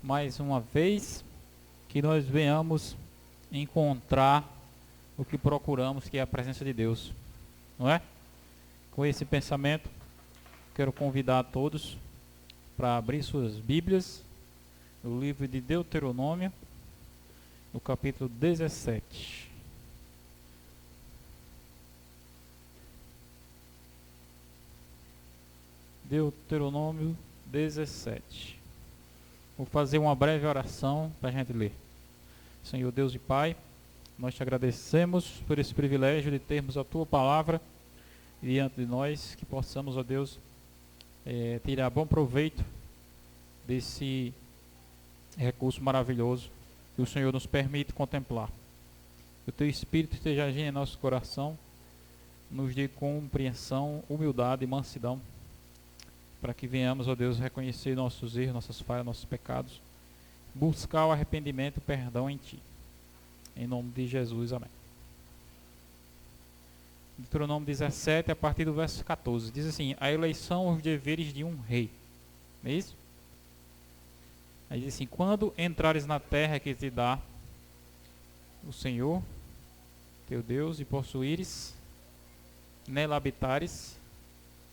mais uma vez, que nós venhamos encontrar o que procuramos, que é a presença de Deus, não é? Com esse pensamento, quero convidar a todos para abrir suas Bíblias no livro de Deuteronômio, no capítulo 17. Deuteronômio 17. Vou fazer uma breve oração para a gente ler. Senhor Deus e Pai, nós te agradecemos por esse privilégio de termos a Tua palavra diante de nós, que possamos, ó Deus, tirar bom proveito desse recurso maravilhoso que o Senhor nos permite contemplar. Que o Teu Espírito esteja agindo em nosso coração, nos dê compreensão, humildade e mansidão, para que venhamos, ó Deus, reconhecer nossos erros, nossas falhas, nossos pecados, buscar o arrependimento e o perdão em Ti. Em nome de Jesus, amém. Deuteronômio 17, a partir do verso 14, diz assim: a eleição, os deveres de um rei. Não é isso? Aí diz assim: quando entrares na terra que te dá o Senhor, teu Deus, e possuíres, nela habitares,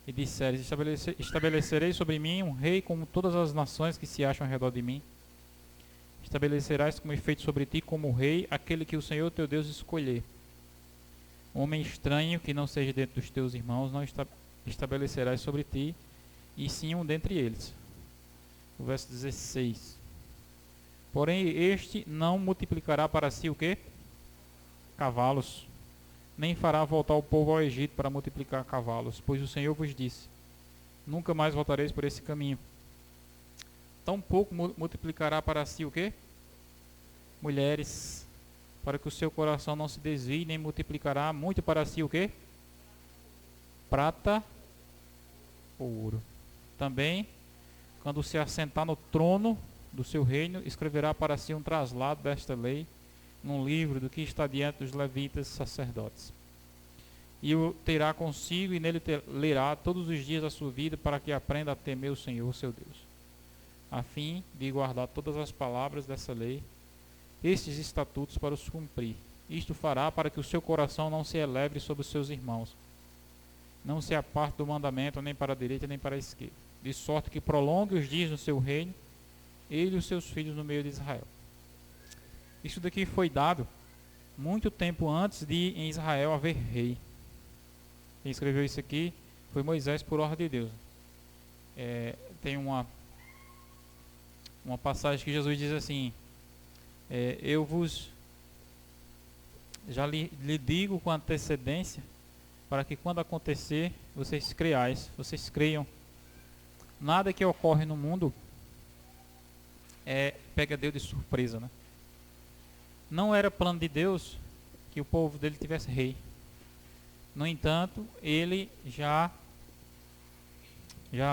e disseres: estabelecerei sobre mim um rei como todas as nações que se acham ao redor de mim. Estabelecerás como efeito sobre ti como rei aquele que o Senhor teu Deus escolher. Homem estranho que não seja dentre dos teus irmãos não estabelecerás sobre ti, e sim um dentre eles. O verso 16. Porém este não multiplicará para si o quê? Cavalos, nem fará voltar o povo ao Egito para multiplicar cavalos, pois o Senhor vos disse: nunca mais voltareis por esse caminho. Tampouco multiplicará para si o quê? Mulheres, para que o seu coração não se desvie, nem multiplicará muito para si o quê? Prata ou ouro. Também, quando se assentar no trono do seu reino, escreverá para si um traslado desta lei, num livro do que está diante dos levitas sacerdotes. E o terá consigo, e nele lerá todos os dias da sua vida, para que aprenda a temer o Senhor, seu Deus, a fim de guardar todas as palavras dessa lei, estes estatutos para os cumprir. Isto fará para que o seu coração não se eleve sobre os seus irmãos, não se aparte do mandamento, nem para a direita, nem para a esquerda, de sorte que prolongue os dias do seu reino, ele e os seus filhos no meio de Israel. Isso daqui foi dado muito tempo antes de em Israel haver rei. Quem escreveu isso aqui foi Moisés, por ordem de Deus. Tem uma passagem que Jesus diz assim: eu vos já lhe digo com antecedência, para que quando acontecer vocês creiam. Nada que ocorre no mundo pega Deus de surpresa, né? Não era plano de Deus que o povo dele tivesse rei. No entanto, ele já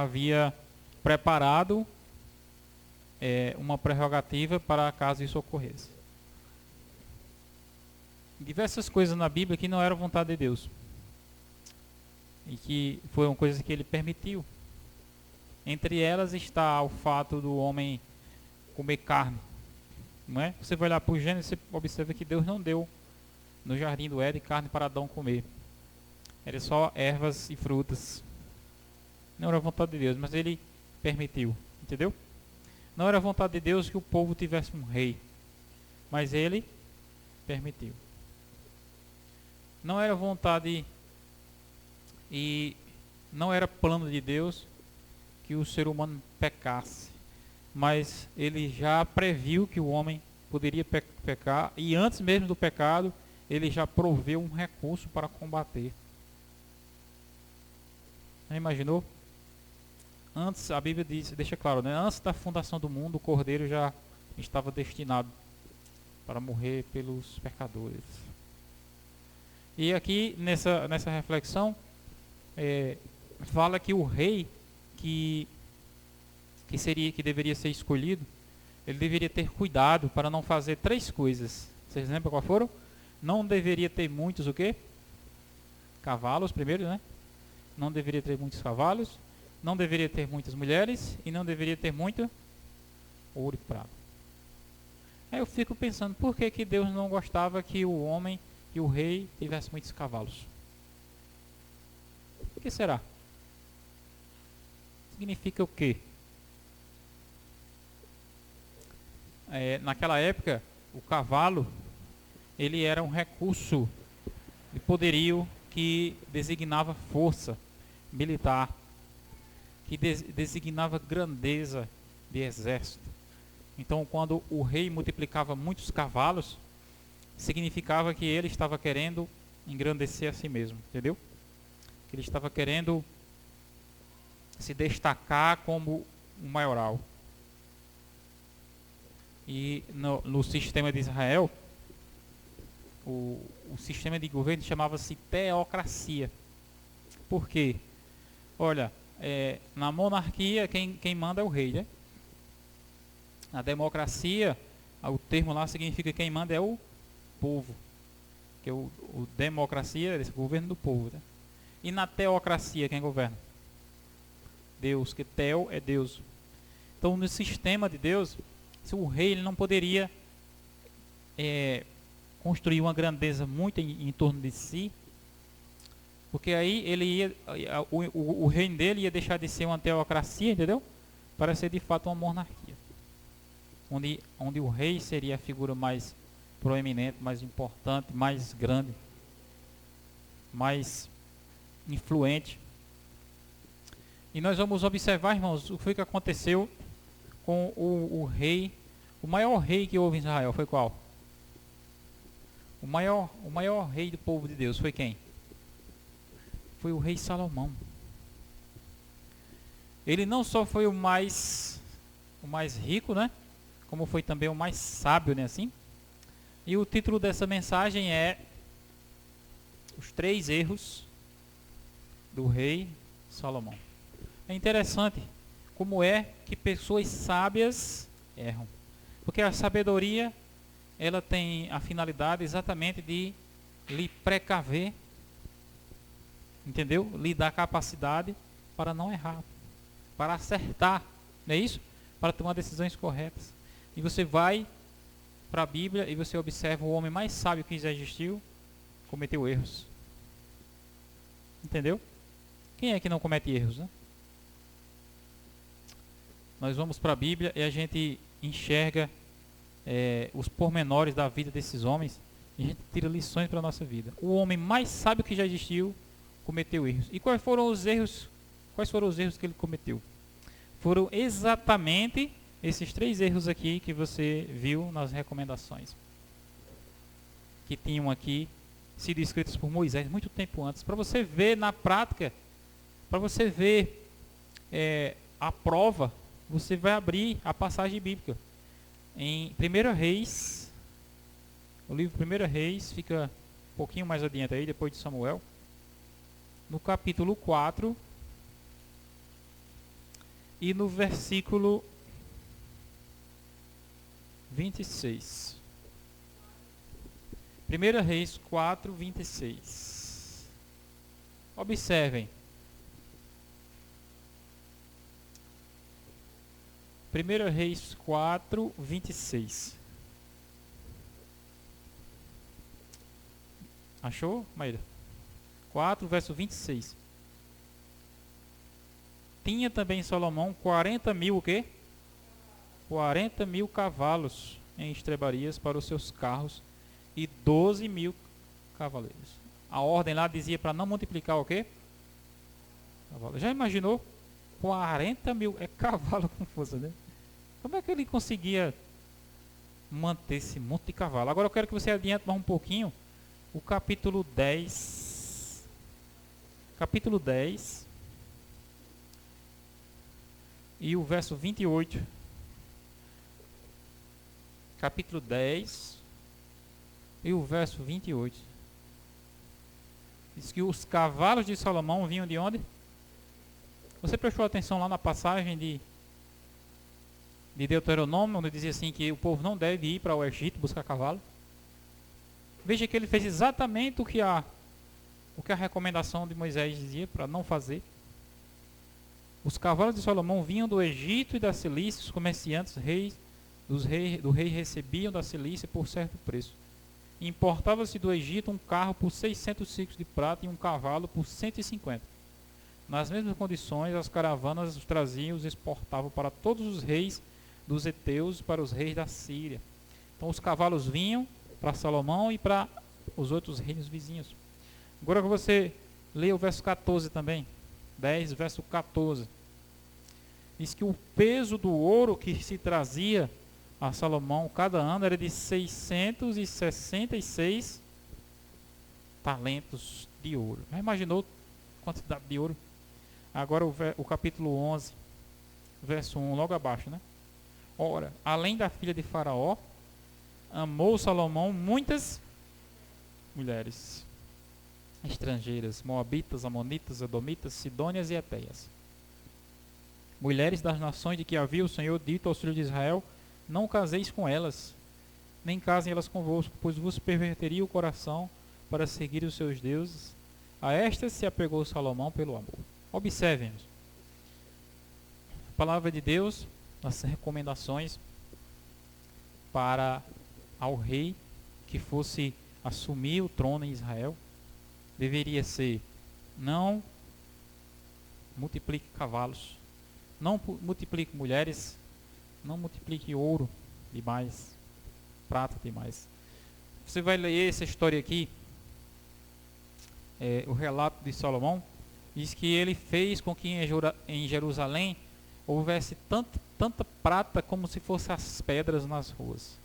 havia preparado uma prerrogativa para caso isso ocorresse. Diversas coisas na Bíblia que não eram vontade de Deus, e que foram coisas que ele permitiu. Entre elas está o fato do homem comer carne. Não é? Você vai olhar para o Gênesis, você observa que Deus não deu no jardim do Éden carne para Adão comer. Era só ervas e frutas. Não era vontade de Deus, mas ele permitiu. Entendeu? Não era vontade de Deus que o povo tivesse um rei, mas ele permitiu. Não era vontade e não era plano de Deus que o ser humano pecasse, mas ele já previu que o homem poderia pecar, e antes mesmo do pecado, ele já proveu um recurso para combater. Já imaginou? Antes, a Bíblia deixa claro, né? Antes da fundação do mundo, o Cordeiro já estava destinado para morrer pelos pecadores. E aqui, nessa reflexão, fala que o rei que deveria ser escolhido, ele deveria ter cuidado para não fazer 3 coisas. Vocês lembram qual foram? Não deveria ter muitos o quê? Cavalos primeiro, né? Não deveria ter muitos cavalos, não deveria ter muitas mulheres e não deveria ter muita ouro e prata. Aí eu fico pensando, por que que Deus não gostava que o homem e o rei tivessem muitos cavalos? O que será? Significa o quê? Naquela época, o cavalo ele era um recurso de poderio que designava força militar, que designava grandeza de exército. Então, quando o rei multiplicava muitos cavalos, significava que ele estava querendo engrandecer a si mesmo, entendeu? Que ele estava querendo se destacar como um maioral. E no sistema de Israel, o sistema de governo chamava-se teocracia. Por quê? Olha, na monarquia quem manda é o rei, né? Na democracia, o termo lá significa que quem manda é o povo. Que o democracia é o governo do povo, né? E na teocracia quem governa? Deus, que teo é Deus. Então no sistema de Deus, o rei ele não poderia construir uma grandeza muito em torno de si, porque aí ele ia, o reino dele ia deixar de ser uma teocracia, entendeu? Para ser de fato uma monarquia, onde o rei seria a figura mais proeminente, mais importante, mais grande, mais influente. E nós vamos observar, irmãos, o que foi que aconteceu com o rei, o maior rei que houve em Israel foi qual? O maior rei do povo de Deus foi quem? Foi o rei Salomão. Ele não só foi o mais rico, né? Como foi também o mais sábio, né? Assim. E o título dessa mensagem é Os 3 erros do rei Salomão. É interessante como é que pessoas sábias erram. Porque a sabedoria, ela tem a finalidade exatamente de lhe precaver, entendeu? Lhe dar capacidade para não errar, para acertar, não é isso? Para tomar decisões corretas. E você vai para a Bíblia e você observa o homem mais sábio que já existiu, cometeu erros. Entendeu? Quem é que não comete erros, né? Nós vamos para a Bíblia e a gente enxerga os pormenores da vida desses homens e a gente tira lições para a nossa vida. O homem mais sábio que já existiu cometeu erros. E quais foram os erros? Quais foram os erros que ele cometeu? Foram exatamente esses 3 erros aqui que você viu nas recomendações, que tinham aqui sido escritos por Moisés muito tempo antes, para você ver na prática, para você ver a prova. Você vai abrir a passagem bíblica em 1 Reis, o livro 1 Reis, fica um pouquinho mais adiante aí, depois de Samuel, no capítulo 4 e no versículo 26. 1 Reis 4, 26. Observem. 1 Reis 4, 26. Achou, Maíra? 4, verso 26. Tinha também Salomão 40.000 o quê? 40.000 cavalos em estrebarias para os seus carros e 12.000 cavaleiros. A ordem lá dizia para não multiplicar o quê? Cavalo. Já imaginou? 40.000 é cavalo com força, né? Como é que ele conseguia manter esse monte de cavalo? Agora eu quero que você adiante mais um pouquinho o capítulo 10. Capítulo 10 e o verso 28. Capítulo 10 e o verso 28. Diz que os cavalos de Salomão vinham de onde? Você prestou atenção lá na passagem de Deuteronômio, onde dizia assim que o povo não deve ir para o Egito buscar cavalo? Veja que ele fez exatamente o que a recomendação de Moisés dizia para não fazer. Os cavalos de Salomão vinham do Egito e da Cilícia, os comerciantes, reis, do rei recebiam da Cilícia por certo preço. Importava-se do Egito um carro por 600 ciclos de prata e um cavalo por 150. Nas mesmas condições, as caravanas os traziam e os exportavam para todos os reis dos heteus e para os reis da Síria. Então os cavalos vinham para Salomão e para os outros reinos vizinhos. Agora que você lê o verso 14 também, 10, verso 14. Diz que o peso do ouro que se trazia a Salomão cada ano era de 666 talentos de ouro. Já imaginou a quantidade de ouro? Agora o capítulo 11, verso 1, logo abaixo, né? Ora, além da filha de Faraó, amou Salomão muitas mulheres estrangeiras, moabitas, amonitas, edomitas, sidônias e eteias. Mulheres das nações de que havia o Senhor dito aos filhos de Israel: não caseis com elas, nem casem elas convosco, pois vos perverteria o coração para seguir os seus deuses. A estas se apegou Salomão pelo amor. Observem-nos. A palavra de Deus, as recomendações para ao rei que fosse assumir o trono em Israel, deveria ser: não multiplique cavalos, não multiplique mulheres, não multiplique ouro demais, prata demais. Você vai ler essa história aqui, o relato de Salomão, diz que ele fez com que em Jerusalém houvesse tanta prata como se fossem as pedras nas ruas.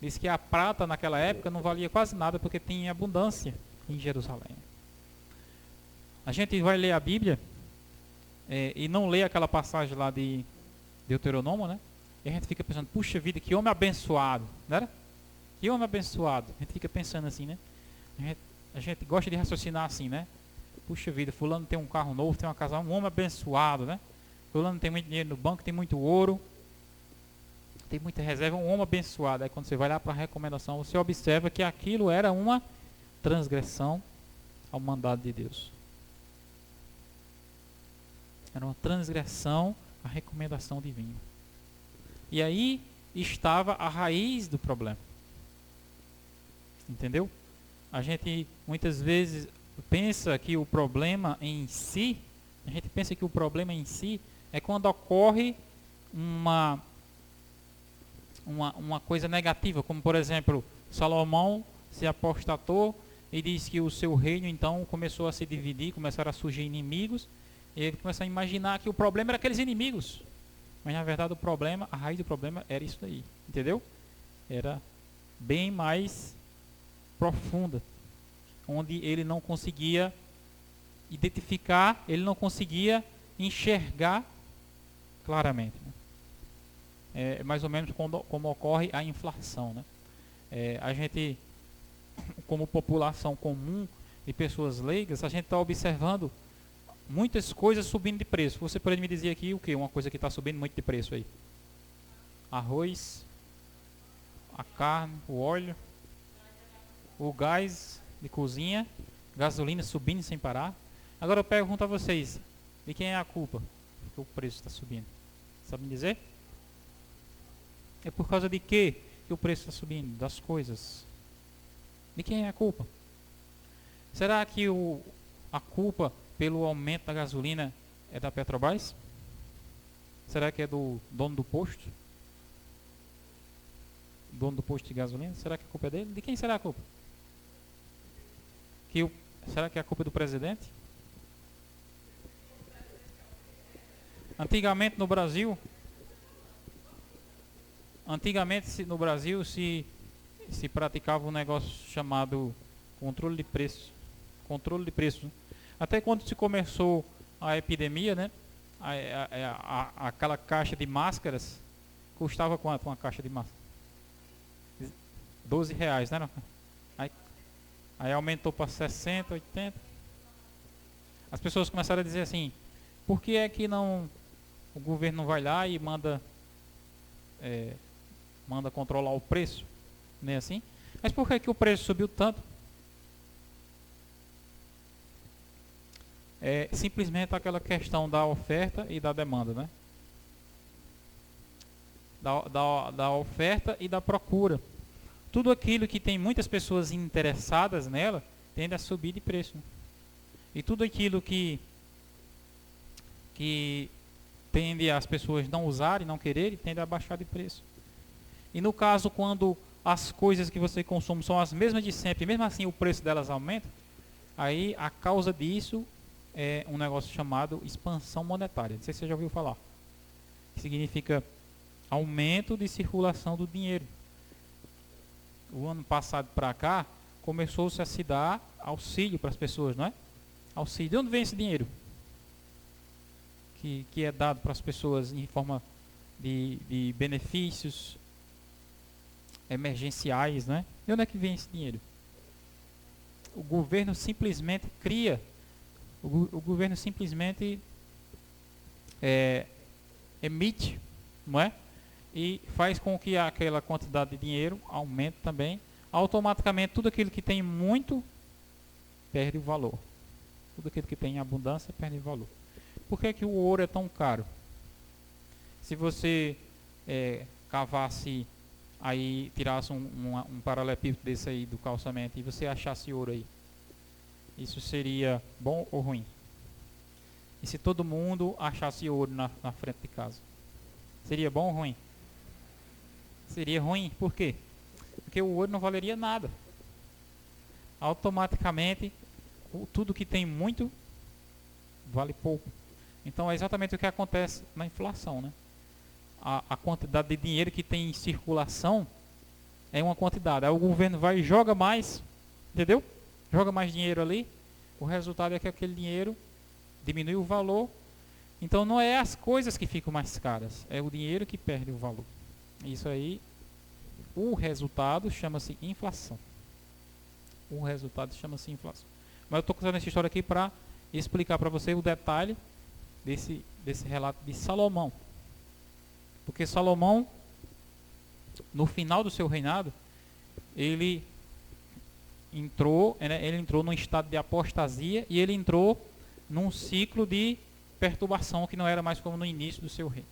Diz que a prata naquela época não valia quase nada porque tinha abundância em Jerusalém. A gente vai ler a Bíblia e não lê aquela passagem lá de Deuteronômio, né? E a gente fica pensando: puxa vida, que homem abençoado, né? Que homem abençoado. A gente fica pensando assim, né? A gente gosta de raciocinar assim, né? Puxa vida, fulano tem um carro novo, tem uma casa, um homem abençoado, né? Fulano tem muito dinheiro no banco, tem muito ouro, tem muita reserva, um homem abençoado. Aí quando você vai lá para a recomendação, você observa que aquilo era uma transgressão ao mandado de Deus. Era uma transgressão à recomendação divina. E aí estava a raiz do problema. Entendeu? A gente muitas vezes pensa que o problema em si, é quando ocorre uma coisa negativa, como por exemplo, Salomão se apostatou e diz que o seu reino então começou a se dividir, começaram a surgir inimigos, e ele começou a imaginar que o problema era aqueles inimigos. Mas na verdade a raiz do problema era isso daí, entendeu? Era bem mais profunda, onde ele não conseguia identificar, ele não conseguia enxergar claramente, né? É mais ou menos como ocorre a inflação, né? A gente, como população comum e pessoas leigas, a gente está observando muitas coisas subindo de preço. Você pode me dizer aqui o que? Uma coisa que está subindo muito de preço aí? Arroz, a carne, o óleo, o gás de cozinha, gasolina subindo sem parar. Agora eu pergunto a vocês, de quem é a culpa que o preço está subindo? Sabe me dizer? É por causa de que o preço está subindo? Das coisas. De quem é a culpa? Será que a culpa pelo aumento da gasolina é da Petrobras? Será que é do dono do posto? Dono do posto de gasolina? Será que a culpa é dele? De quem será a culpa? Será que é a culpa do presidente? Antigamente no Brasil se praticava um negócio chamado controle de preço. Controle de preço. Até quando se começou a epidemia, né? Aquela caixa de máscaras custava quanto uma caixa de máscara? R$12, né? Aí aumentou para 60, 80. As pessoas começaram a dizer assim: por que é que o governo não vai lá e manda controlar o preço? Não é assim? Mas por que o preço subiu tanto? É simplesmente aquela questão da oferta e da demanda, né? da oferta e da procura. Tudo aquilo que tem muitas pessoas interessadas nela tende a subir de preço. E tudo aquilo que tende as pessoas não usarem, não quererem, tende a baixar de preço. E no caso, quando as coisas que você consome são as mesmas de sempre, mesmo assim o preço delas aumenta, aí a causa disso é um negócio chamado expansão monetária. Não sei se você já ouviu falar. Que significa aumento de circulação do dinheiro. O ano passado para cá, começou-se a se dar auxílio para as pessoas, não é? Auxílio. De onde vem esse dinheiro? Que é dado para as pessoas em forma de benefícios emergenciais, não é? De onde é que vem esse dinheiro? O governo simplesmente cria, o governo simplesmente emite, não é? E faz com que aquela quantidade de dinheiro aumente também. Automaticamente, tudo aquilo que tem muito perde o valor. Tudo aquilo que tem em abundância perde o valor. Por que que o ouro é tão caro? Se você cavasse aí, tirasse um paralelepípedo desse aí do calçamento e você achasse ouro aí, isso seria bom ou ruim? E se todo mundo achasse ouro na frente de casa, seria bom ou ruim? Seria ruim, por quê? Porque o ouro não valeria nada. Automaticamente, tudo que tem muito vale pouco. Então é exatamente o que acontece na inflação, né? A quantidade de dinheiro que tem em circulação é uma quantidade. Aí o governo vai e joga mais, entendeu? Joga mais dinheiro ali. O resultado é que aquele dinheiro diminui o valor. Então não é as coisas que ficam mais caras, é o dinheiro que perde o valor. Isso aí, o resultado chama-se inflação. O resultado chama-se inflação. Mas eu estou contando essa história aqui para explicar para você o detalhe desse relato de Salomão. Porque Salomão, no final do seu reinado, ele entrou num estado de apostasia e ele entrou num ciclo de perturbação que não era mais como no início do seu reino.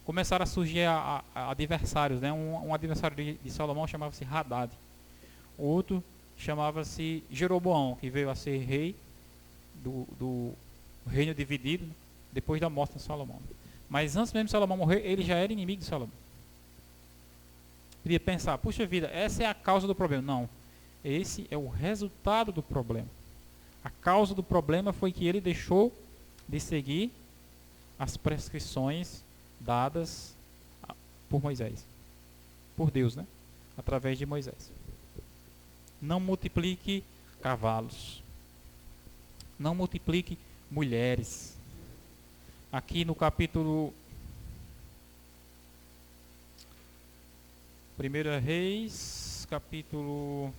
Começaram a surgir adversários, né? Um adversário de Salomão chamava-se Hadad. Outro chamava-se Jeroboão, que veio a ser rei do reino dividido, né? Depois da morte de Salomão. Mas antes mesmo de Salomão morrer, ele já era inimigo de Salomão. Podia pensar, puxa vida, essa é a causa do problema. Não, esse é o resultado do problema. A causa do problema foi que ele deixou de seguir as prescrições dadas por Moisés. Por Deus, né? Através de Moisés. Não multiplique cavalos. Não multiplique mulheres. Aqui no capítulo 1 Reis, capítulo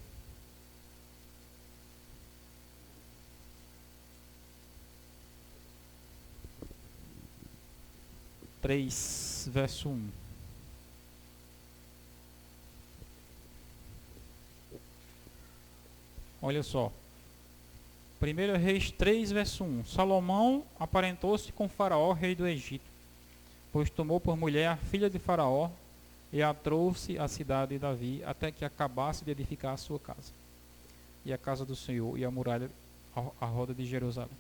3, verso 1. Olha só. 1 Reis 3, verso 1. Salomão aparentou-se com Faraó, rei do Egito, pois tomou por mulher a filha de Faraó e a trouxe à cidade de Davi, até que acabasse de edificar a sua casa, e a casa do Senhor, e a muralha à roda de Jerusalém.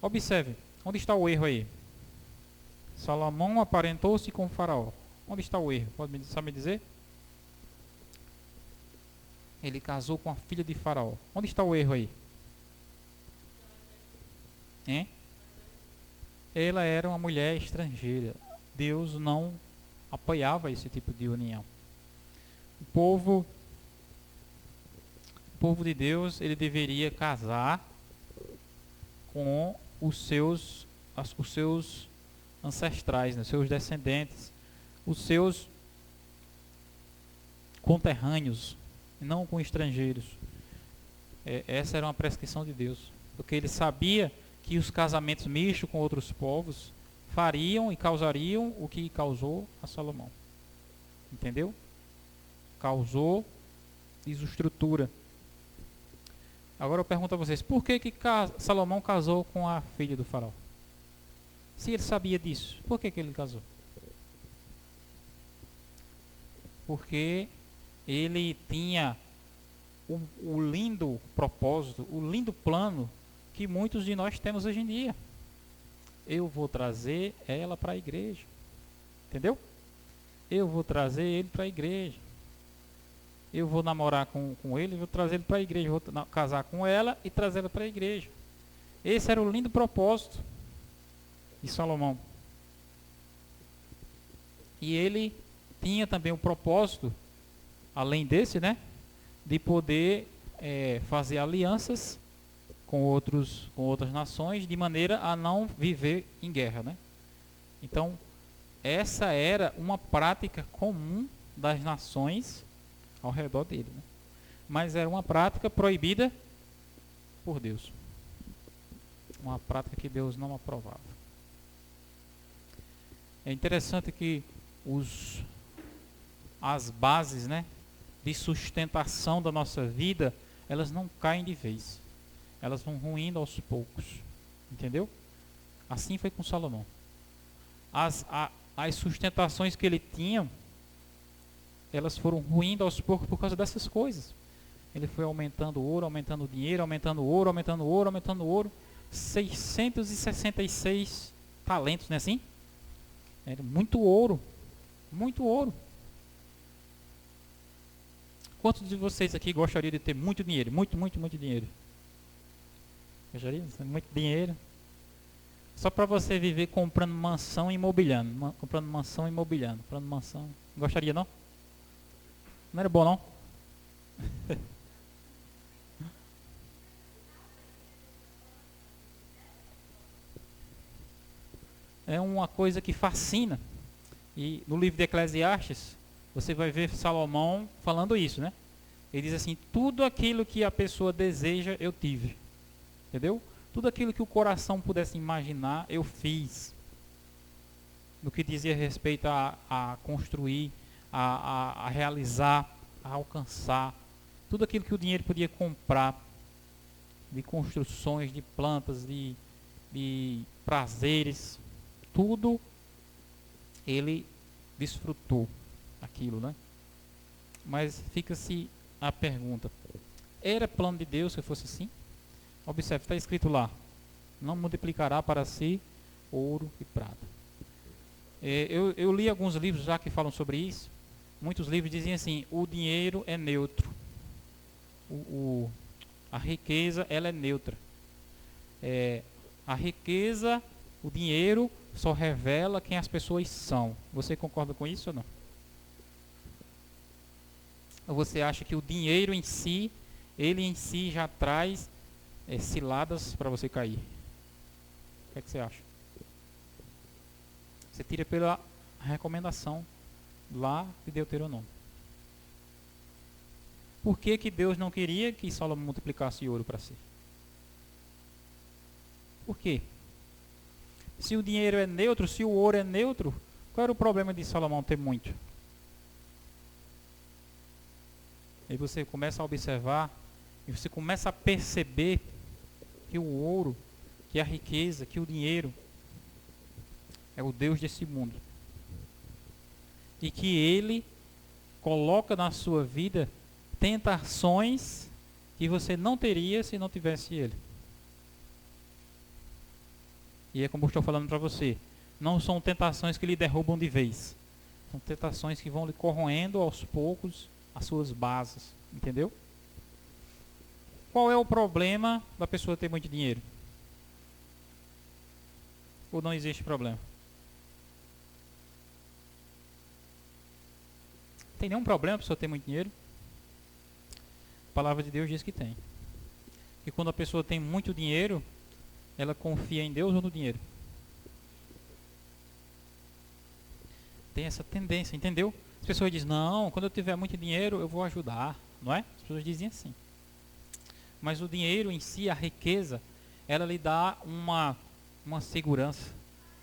Observe, onde está o erro aí? Salomão aparentou-se com Faraó. Onde está o erro? Sabe me dizer? Ele casou com a filha de Faraó. Onde está o erro aí? Hein? Ela era uma mulher estrangeira. Deus não apoiava esse tipo de união. O povo de Deus, ele deveria casar com os seus ancestrais, né, seus descendentes, os seus conterrâneos, não com estrangeiros. Essa era uma prescrição de Deus, porque ele sabia que os casamentos mistos com outros povos fariam e causariam o que causou a Salomão. Entendeu? Causou desestrutura. Agora eu pergunto a vocês, por que Salomão casou com a filha do faraó? Se ele sabia disso, por que ele casou? Porque ele tinha o lindo propósito, o lindo plano que muitos de nós temos hoje em dia. Eu vou trazer ela para a igreja. Entendeu? Eu vou trazer ele para a igreja. Eu vou namorar com ele, vou trazer ele para a igreja. Vou casar com ela e trazer ela para a igreja. Esse era o lindo propósito de Salomão. E ele tinha também o propósito, além desse, né, de poder fazer alianças com outras nações, de maneira a não viver em guerra, né? Então, essa era uma prática comum das nações ao redor dele, né? Mas era uma prática proibida por Deus. Uma prática que Deus não aprovava. É interessante que as bases, né, de sustentação da nossa vida, elas não caem de vez. Elas vão ruindo aos poucos. Entendeu? Assim foi com Salomão. As sustentações que ele tinha, elas foram ruindo aos poucos por causa dessas coisas. Ele foi aumentando o ouro, aumentando o dinheiro, aumentando o ouro, aumentando o ouro, aumentando o ouro. 666 talentos, não é assim? Era muito ouro. Muito ouro. Quantos de vocês aqui gostariam de ter muito dinheiro? Muito, muito, muito dinheiro. Gostariam de ter muito dinheiro? Só para você viver comprando mansão e imobiliando. Comprando mansão e imobiliando. Comprando mansão. Gostaria, não? Não era bom, não? É uma coisa que fascina. E no livro de Eclesiastes, você vai ver Salomão falando isso, né? Ele diz assim: tudo aquilo que a pessoa deseja, eu tive. Entendeu? Tudo aquilo que o coração pudesse imaginar, eu fiz. No que dizia respeito a construir, a realizar, a alcançar. Tudo aquilo que o dinheiro podia comprar, de construções, de plantas, de prazeres, tudo ele desfrutou aquilo, né? Mas fica-se a pergunta: era plano de Deus que fosse assim? Observe, está escrito lá: não multiplicará para si ouro e prata. Eu li alguns livros já que falam sobre isso. Muitos livros dizem assim: o dinheiro é neutro. A riqueza, ela é neutra. A riqueza, o dinheiro só revela quem as pessoas são. Você concorda com isso ou não? Ou você acha que o dinheiro em si, ele em si já traz ciladas para você cair? O que é que você acha? Você tira pela recomendação lá de Deuteronômio. Por que que Deus não queria que Salomão multiplicasse ouro para si? Por quê? Se o dinheiro é neutro, se o ouro é neutro, qual era o problema de Salomão ter muito? Aí você começa a observar e você começa a perceber que o ouro, que a riqueza, que o dinheiro é o Deus desse mundo. E que ele coloca na sua vida tentações que você não teria se não tivesse ele. E é como eu estou falando para você, não são tentações que lhe derrubam de vez. São tentações que vão lhe corroendo aos poucos as suas bases, entendeu? Qual é o problema da pessoa ter muito dinheiro? Ou não existe problema? Tem nenhum problema a pessoa ter muito dinheiro? A palavra de Deus diz que tem. E quando a pessoa tem muito dinheiro, ela confia em Deus ou no dinheiro? Tem essa tendência, entendeu? As pessoas dizem: não, quando eu tiver muito dinheiro eu vou ajudar, não é? As pessoas dizem assim. Mas o dinheiro em si, a riqueza, ela lhe dá uma segurança,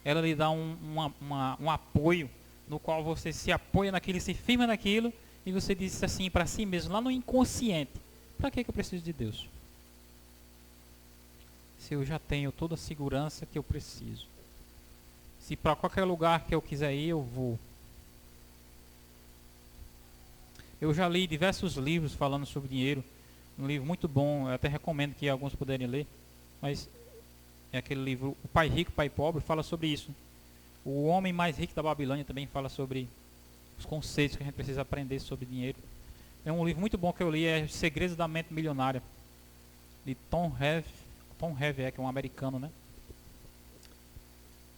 ela lhe dá um apoio, no qual você se apoia naquilo, se firma naquilo, e você diz assim para si mesmo, lá no inconsciente: para que eu preciso de Deus? Se eu já tenho toda a segurança que eu preciso. Se para qualquer lugar que eu quiser ir, eu vou. Eu já li diversos livros falando sobre dinheiro. Um livro muito bom, eu até recomendo que alguns puderem ler. Mas é aquele livro, O Pai Rico, Pai Pobre, fala sobre isso. O Homem Mais Rico da Babilônia também fala sobre os conceitos que a gente precisa aprender sobre dinheiro. É um livro muito bom que eu li, é Segredos da Mente Milionária, de Tom Harvey, que é um americano, né?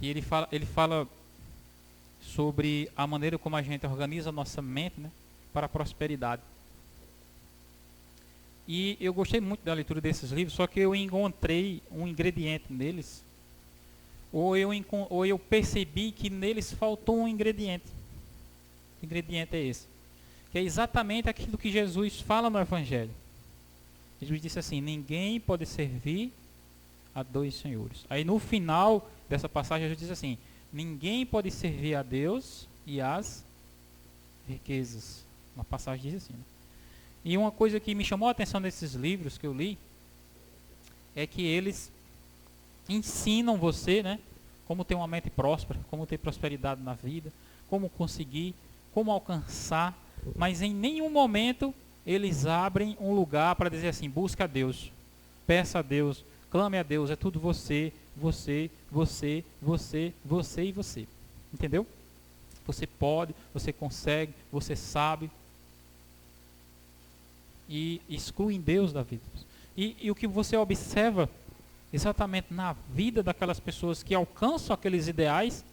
E ele fala sobre a maneira como a gente organiza a nossa mente, né, para a prosperidade. E eu gostei muito da leitura desses livros, só que eu encontrei um ingrediente neles, ou eu percebi que neles faltou um ingrediente. Que ingrediente é esse? Que é exatamente aquilo que Jesus fala no Evangelho. Jesus disse assim: ninguém pode servir a dois senhores. Aí no final dessa passagem Jesus diz assim: ninguém pode servir a Deus e às riquezas. Uma passagem diz assim, né? E uma coisa que me chamou a atenção nesses livros que eu li é que eles ensinam você, né, como ter uma mente próspera, como ter prosperidade na vida, como conseguir, como alcançar, mas em nenhum momento eles abrem um lugar para dizer assim: busca a Deus, peça a Deus, clame a Deus, é tudo você, você, você, você, você e você. Entendeu? Você pode, você consegue, você sabe. E excluem Deus da vida. E o que você observa exatamente na vida daquelas pessoas que alcançam aqueles ideais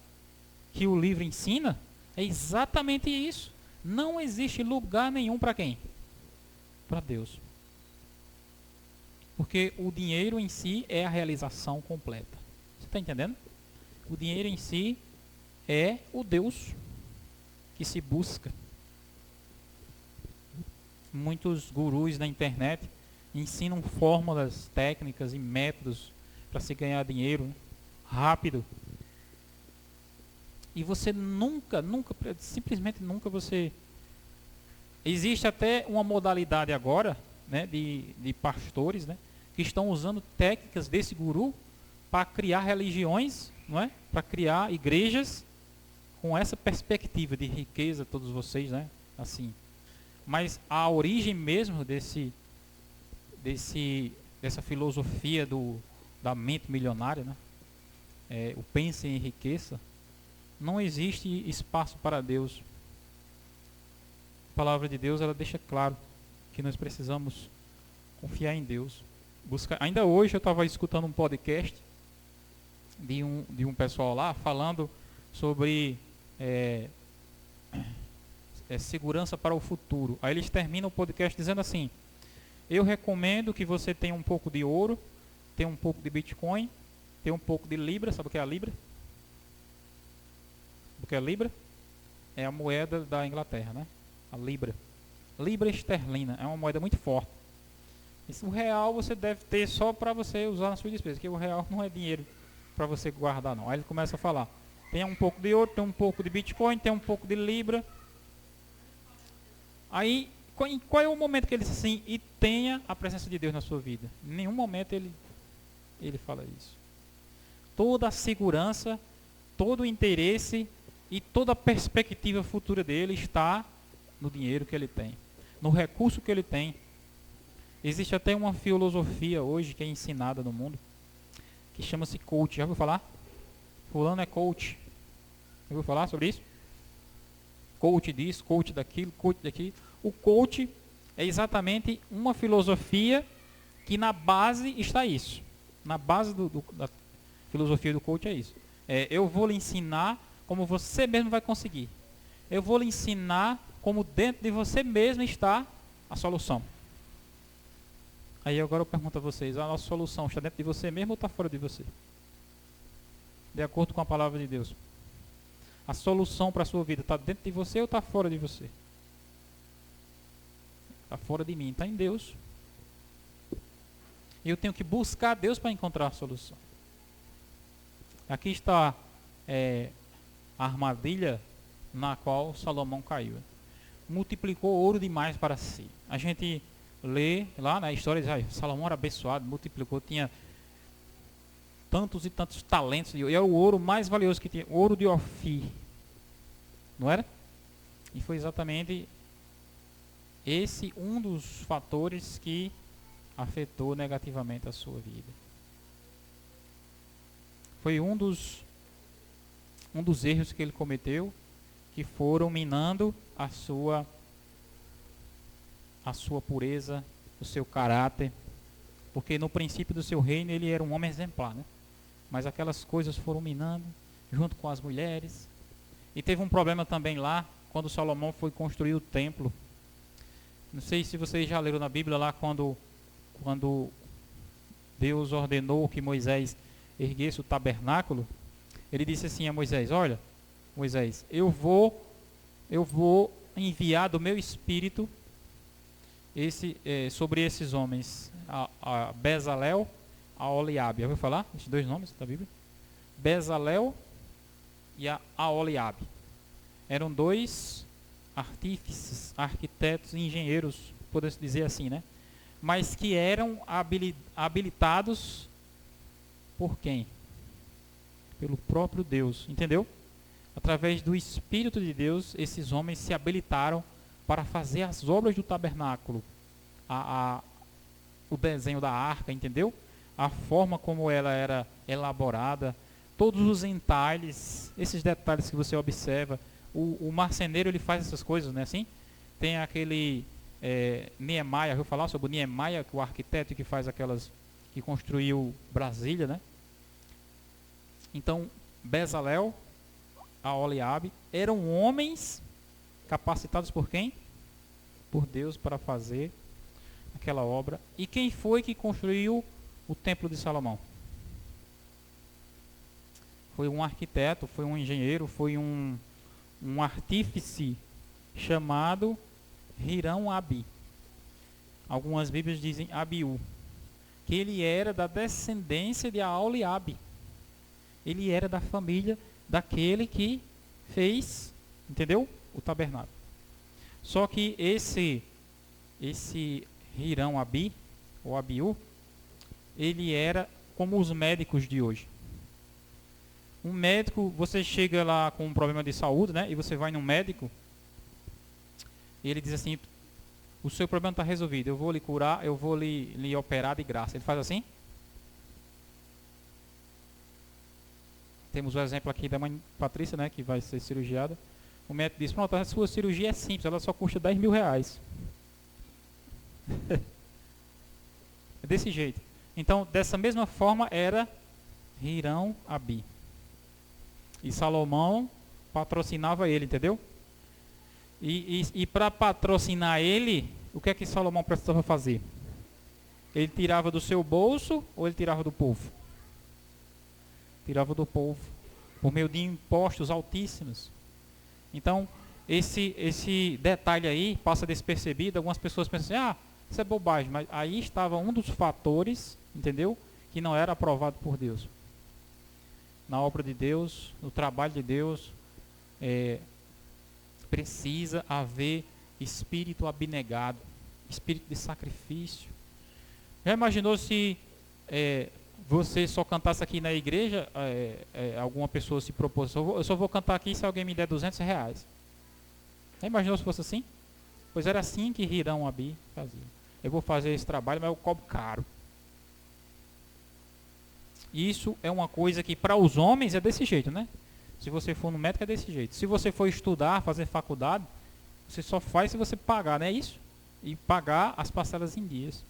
que o livro ensina, é exatamente isso. Não existe lugar nenhum para quem? Para Deus. Porque o dinheiro em si é a realização completa. Você está entendendo? O dinheiro em si é o Deus que se busca. Muitos gurus na internet ensinam fórmulas, técnicas e métodos para se ganhar dinheiro, né, rápido. E você nunca, simplesmente nunca você... Existe até uma modalidade agora, né, de pastores, né, que estão usando técnicas desse guru para criar religiões, não é? Para criar igrejas com essa perspectiva de riqueza, todos vocês, né? Assim. Mas a origem mesmo dessa filosofia da mente milionária, né? O pense em riqueza, não existe espaço para Deus. A palavra de Deus, ela deixa claro que nós precisamos confiar em Deus. Ainda hoje eu estava escutando um podcast de um pessoal lá falando sobre segurança para o futuro. Aí eles terminam o podcast dizendo assim: eu recomendo que você tenha um pouco de ouro, tenha um pouco de Bitcoin, tenha um pouco de Libra. Sabe o que é a Libra? O que é a Libra? É a moeda da Inglaterra, né? A Libra. Libra esterlina, é uma moeda muito forte. O real você deve ter só para você usar na sua despesa, porque o real não é dinheiro para você guardar, não. Aí ele começa a falar: tenha um pouco de ouro, tenha um pouco de Bitcoin, tenha um pouco de Libra. Aí, qual é o momento que ele diz assim: e tenha a presença de Deus na sua vida? Em nenhum momento ele fala isso. Toda a segurança, todo o interesse e toda a perspectiva futura dele está no dinheiro que ele tem, no recurso que ele tem. Existe até uma filosofia hoje que é ensinada no mundo, que chama-se coach. Já ouviu falar? Fulano é coach. Já ouviu falar sobre isso? Coach disso, coach daquilo, coach daquilo. O coach é exatamente uma filosofia que na base está isso. Na base da filosofia do coach é isso. Eu vou lhe ensinar como você mesmo vai conseguir. Eu vou lhe ensinar como dentro de você mesmo está a solução. Aí agora eu pergunto a vocês: a nossa solução está dentro de você mesmo ou está fora de você? De acordo com a palavra de Deus. A solução para a sua vida está dentro de você ou está fora de você? Está fora de mim, está em Deus. E eu tenho que buscar Deus para encontrar a solução. Aqui está a armadilha na qual Salomão caiu. Multiplicou ouro demais para si. A gente lê lá na história, diz: Salomão era abençoado, multiplicou, tinha tantos e tantos talentos, e era o ouro mais valioso que tinha, ouro de Ofir, não era? E foi exatamente esse um dos fatores que afetou negativamente a sua vida. Foi um dos erros que ele cometeu, que foram minando a sua pureza, o seu caráter, porque no princípio do seu reino ele era um homem exemplar, né? Mas aquelas coisas foram minando, junto com as mulheres. E teve um problema também lá, quando Salomão foi construir o templo. Não sei se vocês já leram na Bíblia lá, quando Deus ordenou que Moisés erguesse o tabernáculo, ele disse assim a Moisés: olha, Moisés, eu vou enviar do meu espírito sobre esses homens, a Bezalel, a Oliabe. Já ouviu falar esses dois nomes da Bíblia? Bezalel e a Oliabe. Eram dois artífices, arquitetos e engenheiros, pode-se dizer assim, né? Mas que eram habilitados por quem? Pelo próprio Deus, entendeu? Através do Espírito de Deus, esses homens se habilitaram para fazer as obras do tabernáculo, o desenho da arca, entendeu? A forma como ela era elaborada, todos os entalhes, esses detalhes que você observa. O marceneiro, ele faz essas coisas, né? Assim, tem aquele Niemeia, eu vou falar sobre o Niemeia, o arquiteto que faz que construiu Brasília, né? Então, Bezalel, a Oliabe, eram homens capacitados por quem? Por Deus para fazer aquela obra. E quem foi que construiu o templo de Salomão? Foi um arquiteto, foi um engenheiro, foi um artífice chamado Hirão-Abi. Algumas Bíblias dizem Abiú, que ele era da descendência de Aholiabe. Ele era da família daquele que fez, entendeu? O tabernáculo. Só que esse Hirão-Abi, ou Abiú, ele era como os médicos de hoje. Um médico, você chega lá com um problema de saúde, né? E você vai num médico, e ele diz assim: o seu problema está resolvido, eu vou lhe curar, eu vou lhe operar de graça. Ele faz assim? Temos o exemplo aqui da mãe Patrícia, né? Que vai ser cirurgiada. O médico diz: pronto, a sua cirurgia é simples, ela só custa 10 mil reais. É desse jeito. Então, dessa mesma forma era Hirão-Abi. E Salomão patrocinava ele, entendeu? E para patrocinar ele, o que é que Salomão precisava fazer? Ele tirava do seu bolso ou ele tirava do povo? Tirava do povo, por meio de impostos altíssimos. Então, esse detalhe aí passa despercebido. Algumas pessoas pensam assim: isso é bobagem. Mas aí estava um dos fatores, entendeu? Que não era aprovado por Deus. Na obra de Deus, no trabalho de Deus, precisa haver espírito abnegado, espírito de sacrifício. Já imaginou se você só cantasse aqui na igreja, alguma pessoa se propôs: eu só vou cantar aqui se alguém me der 200 reais. Já imaginou se fosse assim? Pois era assim que Hirão-Abi fazia. Eu vou fazer esse trabalho, mas eu cobro caro. Isso é uma coisa que para os homens é desse jeito, né? Se você for no médico é desse jeito. Se você for estudar, fazer faculdade, você só faz se você pagar, não é isso? E pagar as parcelas em dias.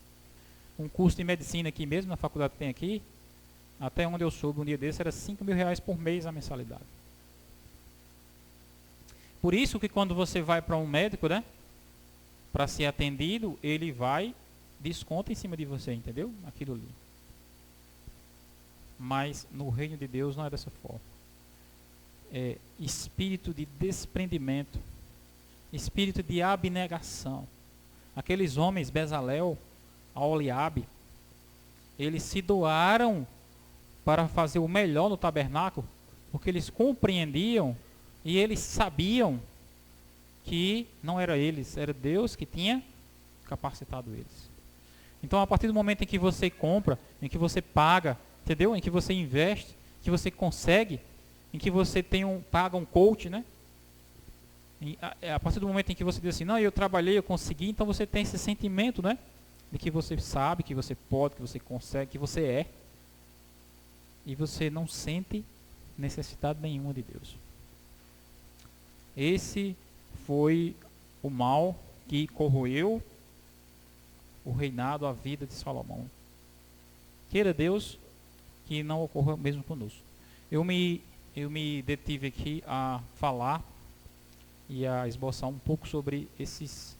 Um curso de medicina aqui mesmo, na faculdade que tem aqui, até onde eu soube um dia desse, era 5 mil reais por mês a mensalidade. Por isso que quando você vai para um médico, né? Para ser atendido, ele vai, desconta em cima de você, entendeu? Aquilo ali. Mas no reino de Deus não é dessa forma. É espírito de desprendimento, espírito de abnegação. Aqueles homens, Bezalel, Aholiabe, eles se doaram para fazer o melhor no tabernáculo, porque eles compreendiam e eles sabiam que não era eles, era Deus que tinha capacitado eles. Então, a partir do momento em que você compra, em que você paga, entendeu? Em que você investe, que você consegue, em que você paga um coach, né? A partir do momento em que você diz assim, não, eu trabalhei, eu consegui, então você tem esse sentimento, né? De que você sabe, que você pode, que você consegue, que você é. E você não sente necessidade nenhuma de Deus. Esse foi o mal que corroeu o reinado, a vida de Salomão. Queira Deus que não ocorra mesmo conosco. Eu me detive aqui a falar e a esboçar um pouco sobre esses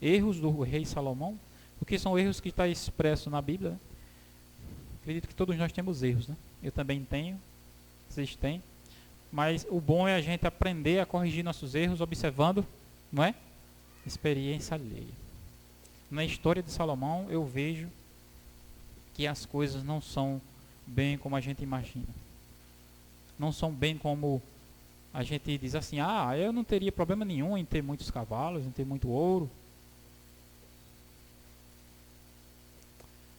erros do rei Salomão, porque são erros que estão expressos na Bíblia, né? Acredito que todos nós temos erros, né? Eu também tenho, vocês têm, mas o bom é a gente aprender a corrigir nossos erros observando, não é? Experiência alheia. Na história de Salomão eu vejo que as coisas não são bem como a gente imagina. Não são bem como a gente diz assim, eu não teria problema nenhum em ter muitos cavalos, em ter muito ouro.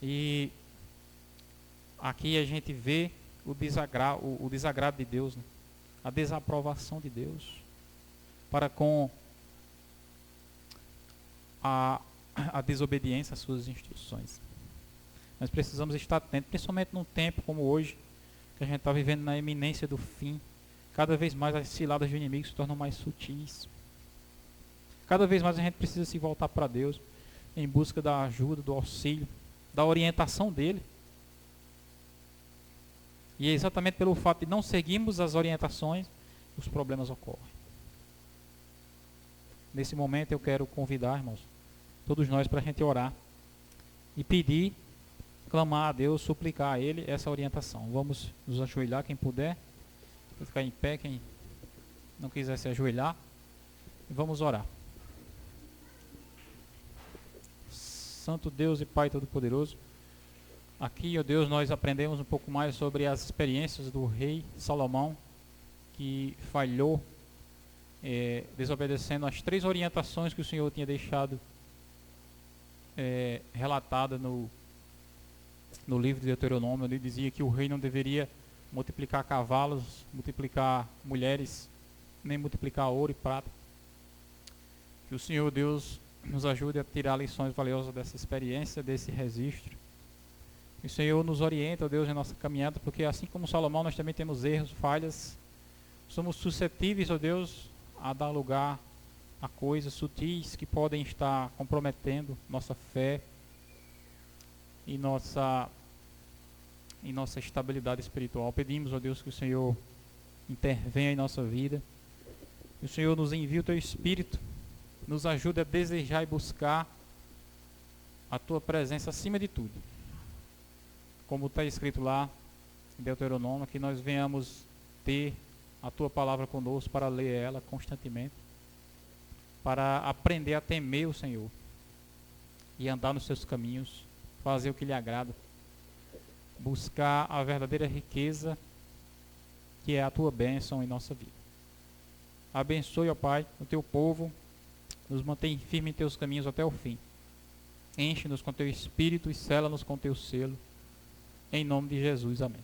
E aqui a gente vê o desagrado de Deus, né? A desaprovação de Deus para com a desobediência às suas instruções. Nós precisamos estar atentos, principalmente num tempo como hoje, que a gente está vivendo na iminência do fim. Cada vez mais as ciladas do inimigo se tornam mais sutis. Cada vez mais a gente precisa se voltar para Deus em busca da ajuda, do auxílio, da orientação dele. E é exatamente pelo fato de não seguirmos as orientações, os problemas ocorrem. Nesse momento eu quero convidar, irmãos, todos nós para a gente orar e pedir, clamar a Deus, suplicar a Ele essa orientação. Vamos nos ajoelhar, quem puder, ficar em pé, quem não quiser se ajoelhar, e vamos orar. Santo Deus e Pai Todo-Poderoso, aqui, ó Deus, nós aprendemos um pouco mais sobre as experiências do rei Salomão, que falhou, desobedecendo as 3 orientações que o Senhor tinha deixado relatada no livro de Deuteronômio. Ele dizia que o rei não deveria multiplicar cavalos, multiplicar mulheres, nem multiplicar ouro e prata. Que o Senhor Deus nos ajude a tirar lições valiosas dessa experiência, desse registro. Que o Senhor nos oriente, ó Deus, em nossa caminhada, porque assim como Salomão, nós também temos erros, falhas. Somos suscetíveis, ó Deus, a dar lugar a coisas sutis que podem estar comprometendo nossa fé e nossa estabilidade espiritual. Pedimos, ó Deus, que o Senhor intervenha em nossa vida. Que o Senhor nos envie o Teu Espírito, nos ajude a desejar e buscar a Tua presença acima de tudo. Como está escrito lá em Deuteronômio, que nós venhamos ter a Tua palavra conosco para ler ela constantemente, para aprender a temer o Senhor e andar nos Seus caminhos, fazer o que lhe agrada, buscar a verdadeira riqueza que é a Tua bênção em nossa vida. Abençoe, ó Pai, o Teu povo, nos mantém firme em Teus caminhos até o fim. Enche-nos com Teu Espírito e sela-nos com Teu selo. Em nome de Jesus, amém.